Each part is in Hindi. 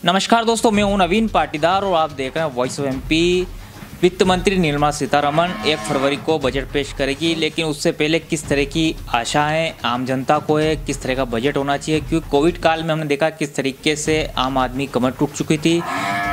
नमस्कार दोस्तों, मैं हूं नवीन पाटीदार और आप देख रहे हैं वॉइस ऑफ एमपी। वित्त मंत्री निर्मला सीतारमण 1 फरवरी को बजट पेश करेगी, लेकिन उससे पहले किस तरह की आशाएं आम जनता को है, किस तरह का बजट होना चाहिए, क्योंकि कोविड काल में हमने देखा किस तरीके से आम आदमी कमर टूट चुकी थी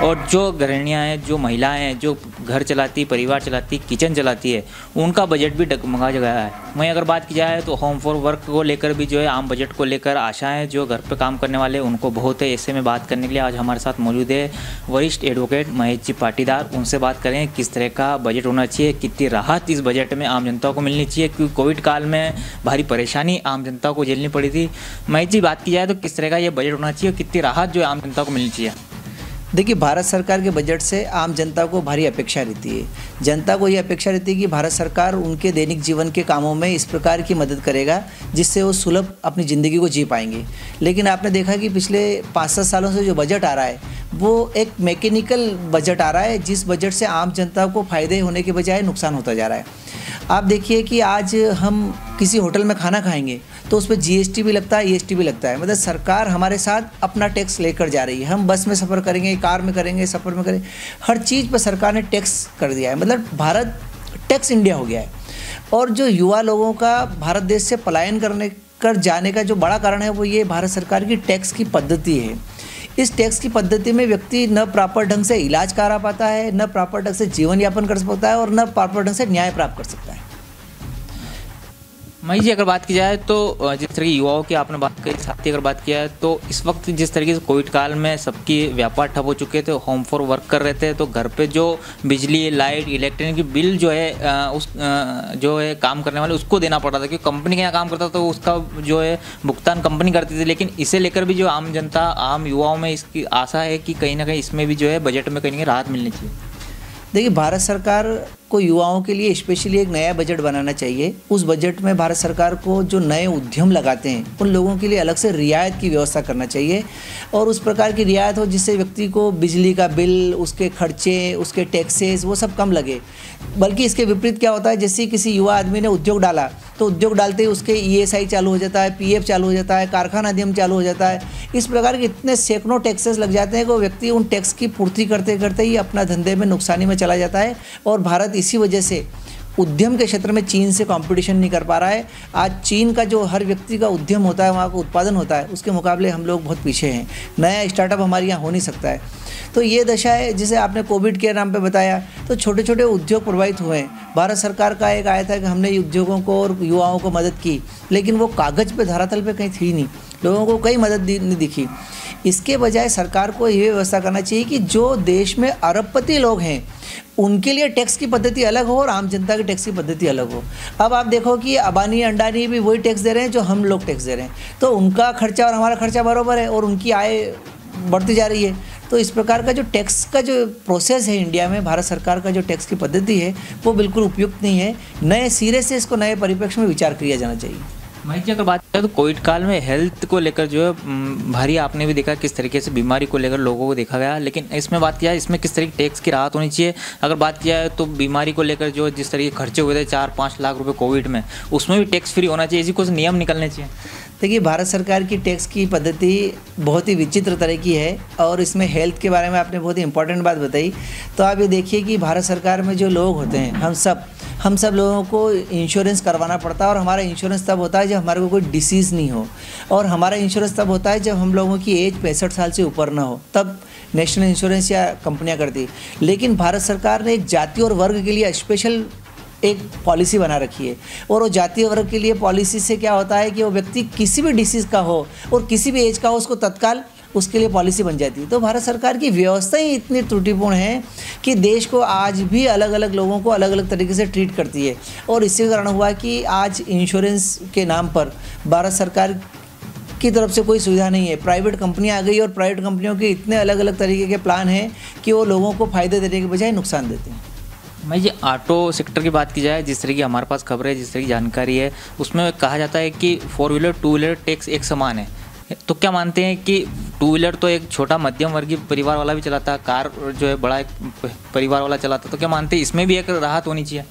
और जो गृहिणियाँ हैं, जो महिलाएं हैं, जो घर चलाती, परिवार चलाती, किचन चलाती है, उनका बजट भी डगमगा गया है। वहीं अगर बात की जाए तो होम फॉर वर्क को लेकर भी जो है आम बजट को लेकर आशाएं जो घर पे काम करने वाले उनको बहुत है। ऐसे में बात करने के लिए आज हमारे साथ मौजूद है वरिष्ठ एडवोकेट महेश जी पाटीदार। उनसे बात करें किस तरह का बजट होना चाहिए, कितनी राहत इस बजट में आम जनता को मिलनी चाहिए, क्योंकि कोविड काल में भारी परेशानी आम जनता को झेलनी पड़ी थी। महेश जी, बात की जाए तो किस तरह का ये बजट होना चाहिए, कितनी राहत जो है आम जनता को मिलनी चाहिए? देखिए, भारत सरकार के बजट से आम जनता को भारी अपेक्षा रहती है। जनता को ये अपेक्षा रहती है कि भारत सरकार उनके दैनिक जीवन के कामों में इस प्रकार की मदद करेगा जिससे वो सुलभ अपनी ज़िंदगी को जी पाएंगे। लेकिन आपने देखा कि पिछले 5-7 सालों से जो बजट आ रहा है वो एक मैकेनिकल बजट आ रहा है, जिस बजट से आम जनता को फ़ायदे होने के बजाय नुकसान होता जा रहा है। आप देखिए कि आज हम किसी होटल में खाना खाएंगे तो उस पर जीएसटी भी लगता है, ईएसटी भी लगता है। मतलब सरकार हमारे साथ अपना टैक्स लेकर जा रही है। हम बस में सफ़र करेंगे, कार में करेंगे, सफ़र में करेंगे, हर चीज़ पर सरकार ने टैक्स कर दिया है। मतलब भारत टैक्स इंडिया हो गया है। और जो युवा लोगों का भारत देश से पलायन कर जाने का जो बड़ा कारण है वो ये भारत सरकार की टैक्स की पद्धति है। इस टैक्स की पद्धति में व्यक्ति न प्रॉपर ढंग से इलाज करा पाता है, न प्रॉपर ढंग से जीवन यापन कर सकता है और न प्रॉपर ढंग से न्याय प्राप्त कर सकता है। महेश जी, अगर बात की जाए तो जिस तरह की युवाओं की आपने बात करी, साथ ही अगर बात किया है तो इस वक्त जिस तरीके से कोविड काल में सबकी व्यापार ठप हो चुके थे, होम फॉर वर्क कर रहे थे, तो घर पे जो बिजली, लाइट, इलेक्ट्रॉनिक की बिल जो है जो है काम करने वाले उसको देना पड़ रहा था, क्योंकि कंपनी के यहाँ काम करता था तो उसका जो है भुगतान कंपनी करती थी। लेकिन इसे लेकर भी जो आम जनता, आम युवाओं में इसकी आशा है कि कहीं ना कहीं इसमें भी जो है बजट में कहीं ना कहीं राहत मिलनी चाहिए। देखिए, भारत सरकार को युवाओं के लिए स्पेशली एक नया बजट बनाना चाहिए। उस बजट में भारत सरकार को जो नए उद्यम लगाते हैं उन लोगों के लिए अलग से रियायत की व्यवस्था करना चाहिए और उस प्रकार की रियायत हो जिससे व्यक्ति को बिजली का बिल, उसके खर्चे, उसके टैक्सेस वो सब कम लगे। बल्कि इसके विपरीत क्या होता है, जैसे किसी युवा आदमी ने उद्योग डाला तो उद्योग डालते ही उसके ईएसआई चालू हो जाता है, पीएफ चालू हो जाता है, कारखाना अधिनियम चालू हो जाता है। इस प्रकार के इतने सैकड़ों टैक्सेस लग जाते हैं कि वो व्यक्ति उन टैक्स की पूर्ति करते करते ही अपना धंधे में नुकसानी में चला जाता है। और भारत इसी वजह से उद्यम के क्षेत्र में चीन से कंपटीशन नहीं कर पा रहा है। आज चीन का जो हर व्यक्ति का उद्यम होता है, वहाँ का उत्पादन होता है, उसके मुकाबले हम लोग बहुत पीछे हैं। नया स्टार्टअप हमारे यहाँ हो नहीं सकता है। तो ये दशा है। जिसे आपने कोविड के नाम पे बताया, तो छोटे छोटे उद्योग प्रभावित हुए हैं। भारत सरकार का एक आया था कि हमने उद्योगों को और युवाओं को मदद की, लेकिन वो कागज़ पे, धरातल पे कहीं थी नहीं, लोगों को कहीं मदद नहीं दिखी। इसके बजाय सरकार को ये व्यवस्था करना चाहिए कि जो देश में अरबपति लोग हैं उनके लिए टैक्स की पद्धति अलग हो और आम जनता की टैक्स की पद्धति अलग हो। अब आप देखो कि अबानी, अंडानी भी वही टैक्स दे रहे हैं जो हम लोग टैक्स दे रहे हैं, तो उनका खर्चा और हमारा खर्चा बराबर है और उनकी आय बढ़ती जा रही है। तो इस प्रकार का जो टैक्स का जो प्रोसेस है इंडिया में, भारत सरकार का जो टैक्स की पद्धति है वो बिल्कुल उपयुक्त नहीं है। नए सिरे से इसको नए परिप्रेक्ष्य में विचार किया जाना चाहिए। महेश जी, अगर बात करें तो कोविड काल में हेल्थ को लेकर जो है भारी आपने भी देखा किस तरीके से बीमारी को लेकर लोगों को देखा गया, लेकिन इसमें बात किया जाए इसमें किस तरीके टैक्स की राहत होनी चाहिए। अगर बात किया जाए तो बीमारी को लेकर जो जिस तरीके खर्चे हुए थे 4-5 लाख रुपए कोविड में, उसमें भी टैक्स फ्री होना चाहिए। इसी कुछ नियम निकलने चाहिए। देखिए, भारत सरकार की टैक्स की पद्धति बहुत ही विचित्र तरह की है और इसमें हेल्थ के बारे में आपने बहुत ही इंपॉर्टेंट बात बताई। तो आप ये देखिए कि भारत सरकार में जो लोग होते हैं, हम सब लोगों को इंश्योरेंस करवाना पड़ता है और हमारा इंश्योरेंस तब होता है जब हमारे को कोई डिसीज़ नहीं हो, और हमारा इंश्योरेंस तब होता है जब हम लोगों की एज 65 साल से ऊपर ना हो, तब नेशनल इंश्योरेंस या कंपनियां करती। लेकिन भारत सरकार ने एक जाति और वर्ग के लिए स्पेशल एक पॉलिसी बना रखी है और वो जातीय वर्ग के लिए पॉलिसी से क्या होता है कि वो व्यक्ति किसी भी डिसीज़ का हो और किसी भी एज का हो, उसको तत्काल उसके लिए पॉलिसी बन जाती है। तो भारत सरकार की व्यवस्था ही इतनी त्रुटिपूर्ण है कि देश को आज भी अलग अलग लोगों को अलग अलग तरीके से ट्रीट करती है और इसके कारण हुआ कि आज इंश्योरेंस के नाम पर भारत सरकार की तरफ से कोई सुविधा नहीं है। प्राइवेट कंपनियां आ गई और प्राइवेट कंपनियों के इतने अलग अलग तरीके के प्लान हैं कि वो लोगों को फ़ायदे देने के बजाय नुकसान देते हैं। मैं ये ऑटो सेक्टर की बात की जाए, जिस तरह की हमारे पास खबर है, जिस तरह की जानकारी है, उसमें कहा जाता है कि 4 व्हीलर 2 व्हीलर टैक्स एक समान है। तो क्या मानते हैं कि 2 व्हीलर तो एक छोटा मध्यम वर्गीय परिवार वाला भी चलाता है, कार जो है बड़ा एक परिवार वाला चलाता है, तो क्या मानते हैं इसमें भी एक राहत होनी चाहिए?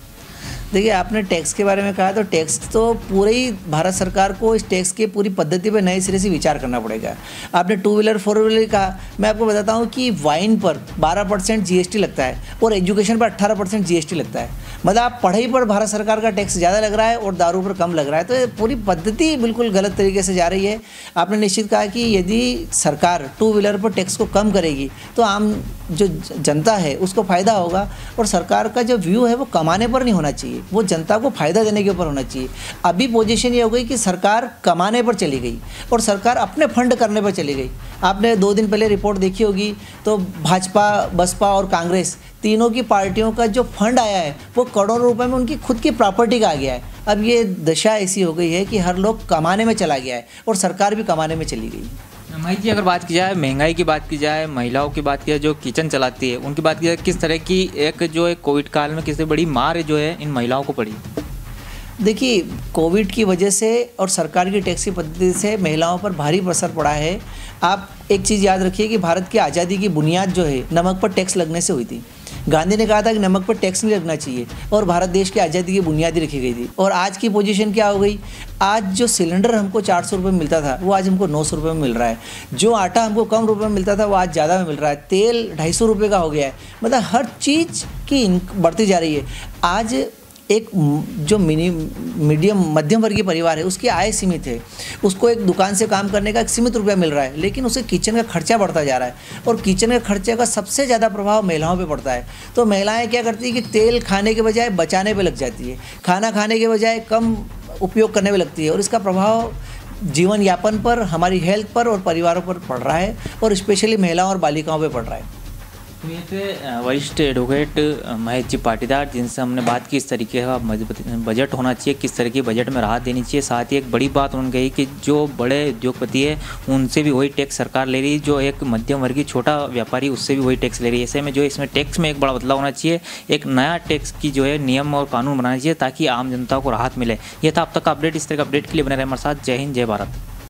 देखिए, आपने टैक्स के बारे में कहा, तो टैक्स तो पूरे ही भारत सरकार को इस टैक्स की पूरी पद्धति पर नए सिरे से विचार करना पड़ेगा। आपने 2 व्हीलर 4 व्हीलर कहा, मैं आपको बताता हूँ कि वाइन पर 12% GST लगता है और एजुकेशन पर 18% GST लगता है। मतलब आप पढ़ाई पर भारत सरकार का टैक्स ज़्यादा लग रहा है और दारू पर कम लग रहा है, तो ये पूरी पद्धति बिल्कुल गलत तरीके से जा रही है। आपने निश्चित कहा कि यदि सरकार 2 व्हीलर पर टैक्स को कम करेगी तो आम जो जनता है उसको फ़ायदा होगा, और सरकार का जो व्यू है वो कमाने पर नहीं होना चाहिए, वो जनता को फ़ायदा देने के ऊपर होना चाहिए। अभी पोजीशन ये हो गई कि सरकार कमाने पर चली गई और सरकार अपने फंड करने पर चली गई। आपने 2 दिन पहले रिपोर्ट देखी होगी, तो भाजपा, बसपा और कांग्रेस तीनों की पार्टियों का जो फंड आया है वो करोड़ों रुपए में उनकी खुद की प्रॉपर्टी का आ गया है। अब ये दशा ऐसी हो गई है कि हर लोग कमाने में चला गया है और सरकार भी कमाने में चली गई। महेश जी, अगर बात की जाए महंगाई की, बात की जाए महिलाओं की, बात की जाए जो किचन चलाती है उनकी बात की जाए, किस तरह की एक कोविड काल में कितनी बड़ी मार जो है इन महिलाओं को पड़ी? देखिए, कोविड की वजह से और सरकार की टैक्स की पद्धति से महिलाओं पर भारी असर पड़ा है। आप एक चीज़ याद रखिए कि भारत की आज़ादी की बुनियाद जो है नमक पर टैक्स लगने से हुई थी। गांधी ने कहा था कि नमक पर टैक्स नहीं लगना चाहिए और भारत देश की आज़ादी की बुनियाद ही रखी गई थी। और आज की पोजीशन क्या हो गई? आज जो सिलेंडर हमको 400 रुपये में मिलता था वो आज हमको 900 रुपये में मिल रहा है। जो आटा हमको कम रुपये में मिलता था वो आज ज़्यादा में मिल रहा है। तेल 250 रुपये का हो गया है। मतलब हर चीज़ की बढ़ती जा रही है। आज एक जो मीडियम मध्यम वर्गीय परिवार है उसकी आय सीमित है, उसको एक दुकान से काम करने का एक सीमित रुपया मिल रहा है, लेकिन उसे किचन का खर्चा बढ़ता जा रहा है और किचन के खर्चे का सबसे ज़्यादा प्रभाव महिलाओं पे पड़ता है। तो महिलाएं क्या करती है कि तेल खाने के बजाय बचाने पे लग जाती है, खाना खाने के बजाय कम उपयोग करने में लगती है और इसका प्रभाव जीवन यापन पर, हमारी हेल्थ पर और परिवारों पर पड़ रहा है और स्पेशली महिलाओं और बालिकाओं पर पड़ रहा है। तो ये थे वरिष्ठ एडवोकेट महेश जी पाटीदार, जिनसे हमने बात की इस तरीके का बजट होना चाहिए, किस तरह की बजट में राहत देनी चाहिए। साथ ही एक बड़ी बात उन्होंने कही कि जो बड़े उद्योगपति है उनसे भी वही टैक्स सरकार ले रही है, जो एक मध्यम वर्गीय छोटा व्यापारी उससे भी वही टैक्स ले रही है। ऐसे में जो इसमें टैक्स में एक बड़ा बदलाव होना चाहिए, एक नया टैक्स की जो है नियम और कानून बनाना चाहिए ताकि आम जनता को राहत मिले। यह था अब तक का अपडेट। इस तरह का अपडेट के लिए बने रहे हमारे साथ। जय हिंद, जय भारत।